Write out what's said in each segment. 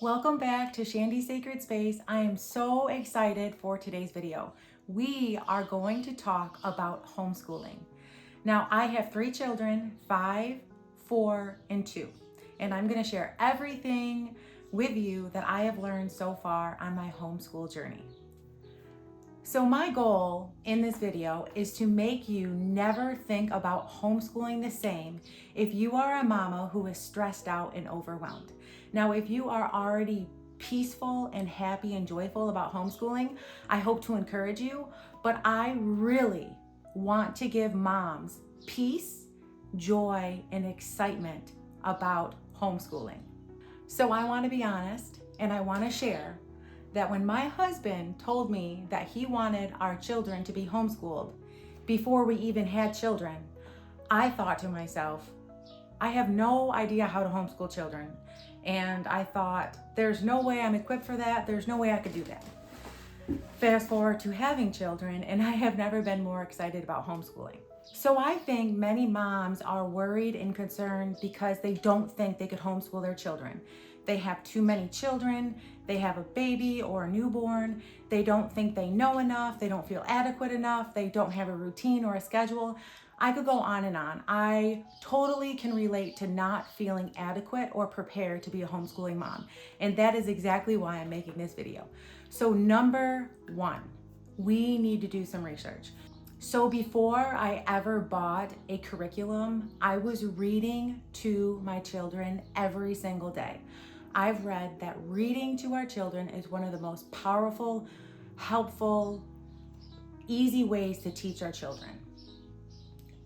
Welcome back to Shandy's Sacred Space. I am so excited for today's video. We are going to talk about homeschooling. Now, I have 3 children, 5, 4, and 2, and I'm going to share everything with you that I have learned so far on my homeschool journey. So my goal in this video is to make you never think about homeschooling the same if you are a mama who is stressed out and overwhelmed. Now, if you are already peaceful and happy and joyful about homeschooling, I hope to encourage you, but I really want to give moms peace, joy, and excitement about homeschooling. So I want to be honest and I want to share that when my husband told me that he wanted our children to be homeschooled before we even had children, I thought to myself, I have no idea how to homeschool children. And I thought, there's no way I'm equipped for that. There's no way I could do that. Fast forward to having children, and I have never been more excited about homeschooling. So I think many moms are worried and concerned because they don't think they could homeschool their children. They have too many children, they have a baby or a newborn, they don't think they know enough, they don't feel adequate enough, they don't have a routine or a schedule. I could go on and on. I totally can relate to not feeling adequate or prepared to be a homeschooling mom. And that is exactly why I'm making this video. So number 1, we need to do some research. So before I ever bought a curriculum, I was reading to my children every single day. I've read that reading to our children is one of the most powerful, helpful, easy ways to teach our children.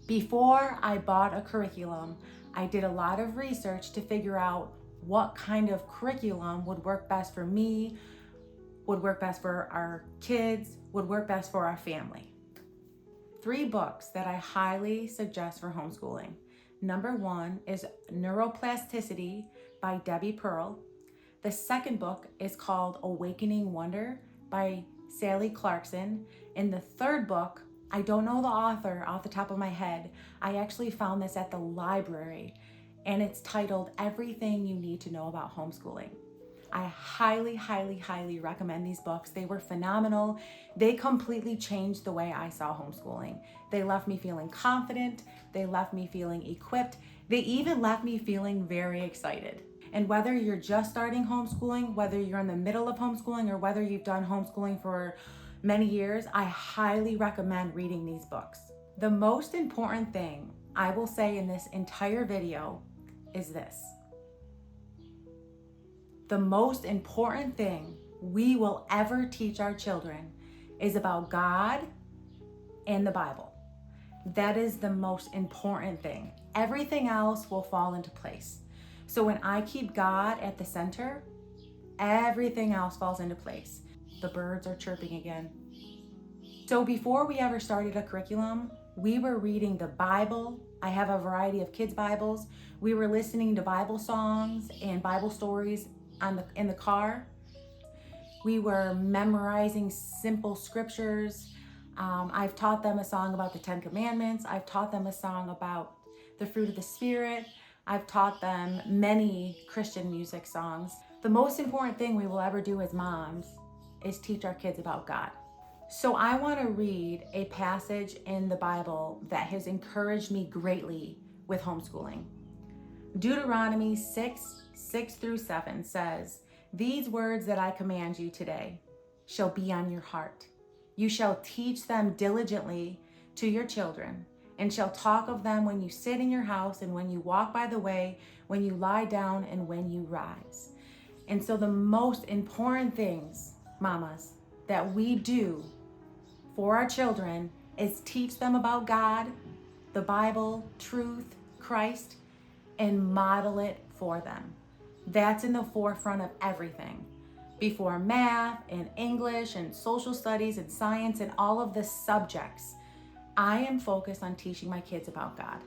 Before I bought a curriculum, I did a lot of research to figure out what kind of curriculum would work best for me, would work best for our kids, would work best for our family. 3 books that I highly suggest for homeschooling. Number 1 is Neuroplasticity by Debbie Pearl. The second book is called Awakening Wonder by Sally Clarkson. And the third book, I don't know the author off the top of my head. I actually found this at the library, and it's titled Everything You Need to Know About Homeschooling. I highly, highly, highly recommend these books. They were phenomenal. They completely changed the way I saw homeschooling. They left me feeling confident. They left me feeling equipped. They even left me feeling very excited. And whether you're just starting homeschooling, whether you're in the middle of homeschooling, or whether you've done homeschooling for many years, I highly recommend reading these books. The most important thing I will say in this entire video is this. The most important thing we will ever teach our children is about God and the Bible. That is the most important thing. Everything else will fall into place. So when I keep God at the center, everything else falls into place. The birds are chirping again. So before we ever started a curriculum, we were reading the Bible. I have a variety of kids' Bibles. We were listening to Bible songs and Bible stories in the car. We were memorizing simple scriptures. I've taught them a song about the 10 Commandments. I've taught them a song about the fruit of the Spirit. I've taught them many Christian music songs. The most important thing we will ever do as moms is teach our kids about God. So I want to read a passage in the Bible that has encouraged me greatly with homeschooling. Deuteronomy 6:6-7 says, "These words that I command you today shall be on your heart. You shall teach them diligently to your children, and shall talk of them when you sit in your house, and when you walk by the way, when you lie down, and when you rise." And so the most important things, mamas, that we do for our children is teach them about God, the Bible, truth, Christ, and model it for them. That's in the forefront of everything. Before math and English and social studies and science and all of the subjects, I am focused on teaching my kids about God.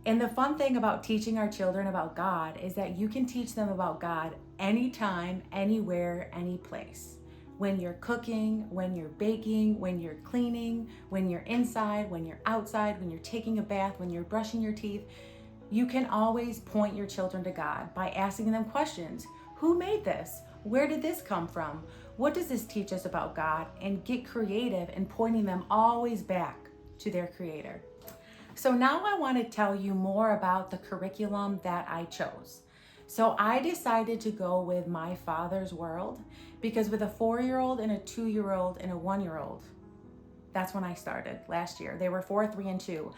And the fun thing about teaching our children about God is that you can teach them about God anytime, anywhere, any place. When you're cooking, when you're baking, when you're cleaning, when you're inside, when you're outside, when you're taking a bath, when you're brushing your teeth, you can always point your children to God by asking them questions. Who made this? Where did this come from? What does this teach us about God? And get creative in pointing them always back to their Creator. So now I want to tell you more about the curriculum that I chose. So I decided to go with My Father's World because with a 4-year-old and a 2-year-old and a 1-year-old, that's when I started last year. They were 4, 3, and 2.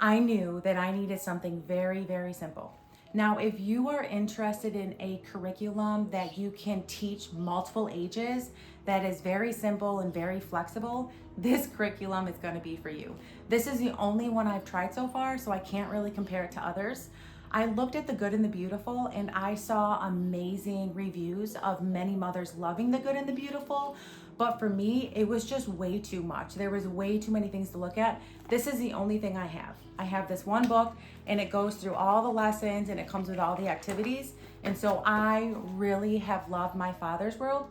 I knew that I needed something very, very simple. Now, if you are interested in a curriculum that you can teach multiple ages, that is very simple and very flexible, this curriculum is going to be for you. This is the only one I've tried so far, so I can't really compare it to others. I looked at the good and the beautiful, and I saw amazing reviews of many mothers loving the good and the beautiful. But for me, it was just way too much. There was way too many things to look at. This is the only thing I have. I have this one book, and it goes through all the lessons, and it comes with all the activities. And so I really have loved My Father's World.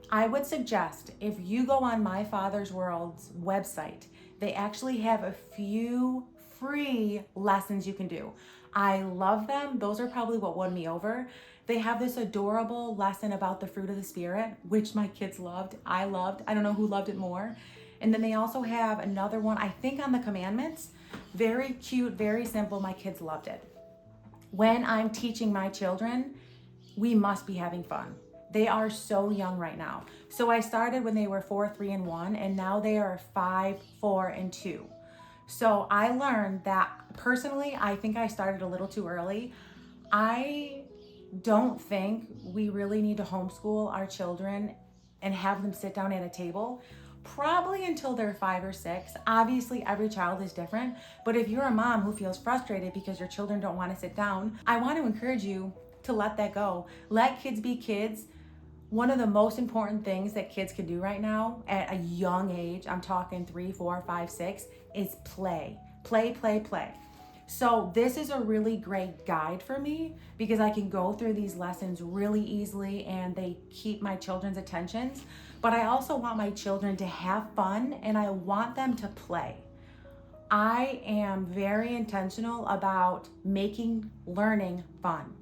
I would suggest if you go on My Father's World's website, they actually have a few free lessons you can do. I love them. Those are probably what won me over. They have this adorable lesson about the fruit of the Spirit, which my kids loved. I loved. I don't know who loved it more. And then they also have another one, I think, on the commandments. Very cute, very simple. My kids loved it. When I'm teaching my children, we must be having fun. They are so young right now. So I started when they were 4, 3, and 1, and now they are 5, 4, and 2. So I learned that personally, I think I started a little too early. I don't think we really need to homeschool our children and have them sit down at a table, probably until they're 5 or 6. Obviously, every child is different, but if you're a mom who feels frustrated because your children don't want to sit down, I want to encourage you to let that go. Let kids be kids. One of the most important things that kids can do right now at a young age, I'm talking 3, 4, 5, 6, is play. Play, play, play. So this is a really great guide for me because I can go through these lessons really easily and they keep my children's attentions. But I also want my children to have fun and I want them to play. I am very intentional about making learning fun.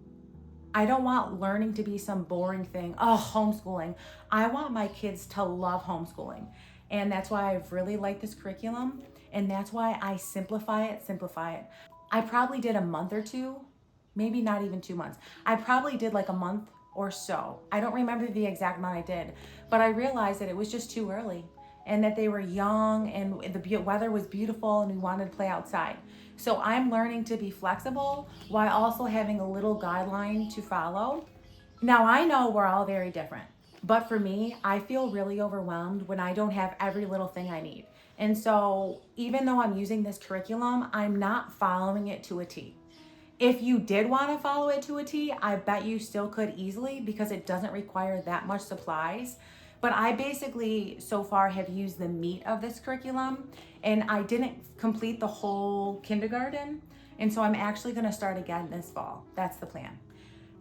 I don't want learning to be some boring thing. Oh, homeschooling. I want my kids to love homeschooling. And that's why I've really liked this curriculum. And that's why I simplify it. I probably did a month or 2, maybe not even 2 months. I probably did like a month or so. I don't remember the exact amount I did, but I realized that it was just too early and that they were young and the weather was beautiful and we wanted to play outside. So I'm learning to be flexible while also having a little guideline to follow. Now I know we're all very different, but for me, I feel really overwhelmed when I don't have every little thing I need. And so even though I'm using this curriculum, I'm not following it to a T. If you did want to follow it to a T, I bet you still could easily because it doesn't require that much supplies. But I basically so far have used the meat of this curriculum and I didn't complete the whole kindergarten. And so I'm actually going to start again this fall. That's the plan.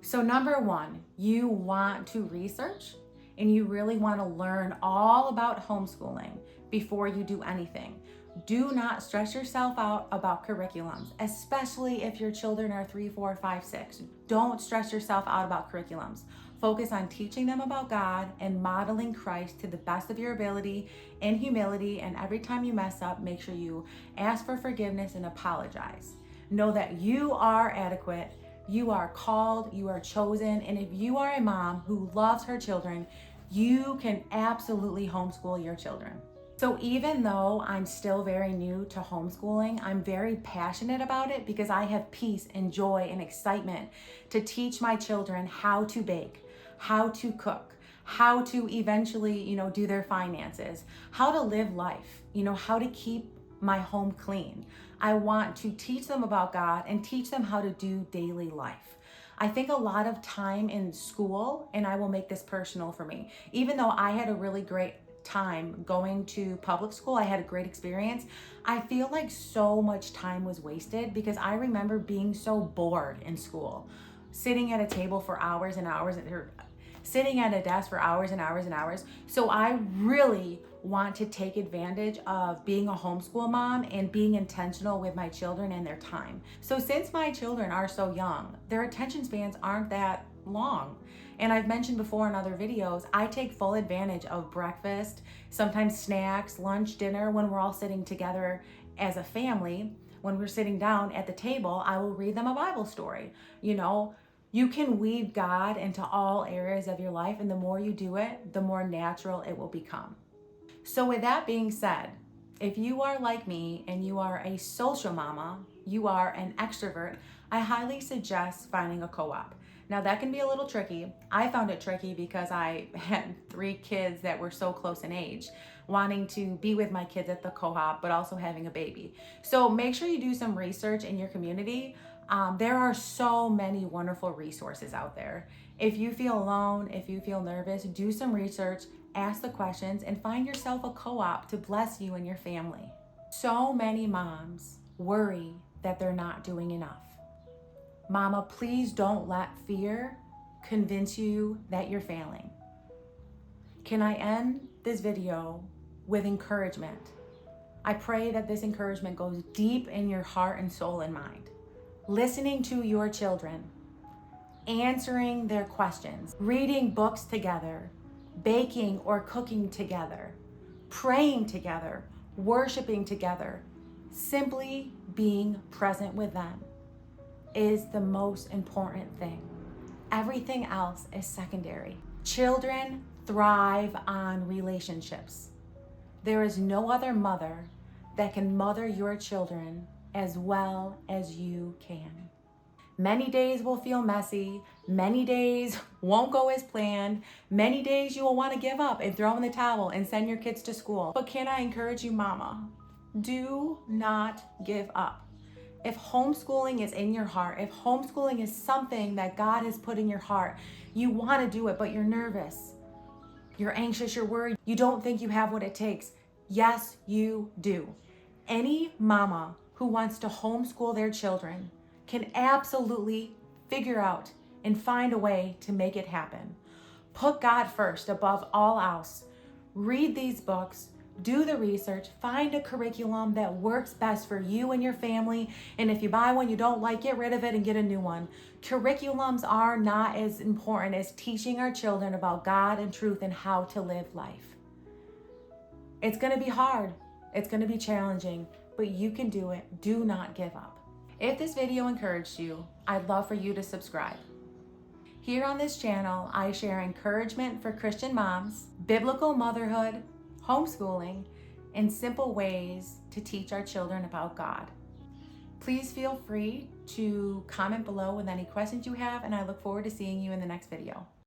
So number 1, you want to research and you really want to learn all about homeschooling before you do anything. Do not stress yourself out about curriculums, especially if your children are 3, 4, 5, 6. Don't stress yourself out about curriculums. Focus on teaching them about God and modeling Christ to the best of your ability in humility. And every time you mess up, make sure you ask for forgiveness and apologize. Know that you are adequate, you are called, you are chosen. And if you are a mom who loves her children, you can absolutely homeschool your children. So even though I'm still very new to homeschooling, I'm very passionate about it because I have peace and joy and excitement to teach my children how to bake, how to cook, how to eventually, do their finances, how to live life, how to keep my home clean. I want to teach them about God and teach them how to do daily life. I think a lot of time in school, and I will make this personal for me, even though I had a really great time going to public school, I had a great experience. I feel like so much time was wasted because I remember being so bored in school, sitting at a table for hours and hours, or sitting at a desk for hours and hours and hours. So I really want to take advantage of being a homeschool mom and being intentional with my children and their time. So since my children are so young, their attention spans aren't that long. And I've mentioned before in other videos, I take full advantage of breakfast, sometimes snacks, lunch, dinner, when we're all sitting together as a family. When we're sitting down at the table, I will read them a Bible story. You know, you can weave God into all areas of your life, and the more you do it, the more natural it will become. So with that being said, if you are like me and you are a social mama, you are an extrovert, I highly suggest finding a co-op. Now that can be a little tricky. I found it tricky because I had 3 kids that were so close in age, wanting to be with my kids at the co-op, but also having a baby. So make sure you do some research in your community. There are so many wonderful resources out there. If you feel alone, if you feel nervous, do some research, ask the questions, and find yourself a co-op to bless you and your family. So many moms worry that they're not doing enough. Mama, please don't let fear convince you that you're failing. Can I end this video with encouragement? I pray that this encouragement goes deep in your heart and soul and mind. Listening to your children, answering their questions, reading books together, baking or cooking together, praying together, worshiping together, simply being present with them is the most important thing. Everything else is secondary. Children thrive on relationships. There is no other mother that can mother your children as well as you can. Many days will feel messy. Many days won't go as planned. Many days you will want to give up and throw in the towel and send your kids to school. But can I encourage you, mama? Do not give up. If homeschooling is in your heart, if homeschooling is something that God has put in your heart, you want to do it, but you're nervous, you're anxious, you're worried, you don't think you have what it takes. Yes, you do. Any mama who wants to homeschool their children can absolutely figure out and find a way to make it happen. Put God first above all else. Read these books, do the research, find a curriculum that works best for you and your family. And if you buy one you don't like, get rid of it and get a new one. Curriculums are not as important as teaching our children about God and truth and how to live life. It's going to be hard. It's going to be challenging, but you can do it. Do not give up. If this video encouraged you, I'd love for you to subscribe. Here on this channel, I share encouragement for Christian moms, biblical motherhood, homeschooling, and simple ways to teach our children about God. Please feel free to comment below with any questions you have, and I look forward to seeing you in the next video.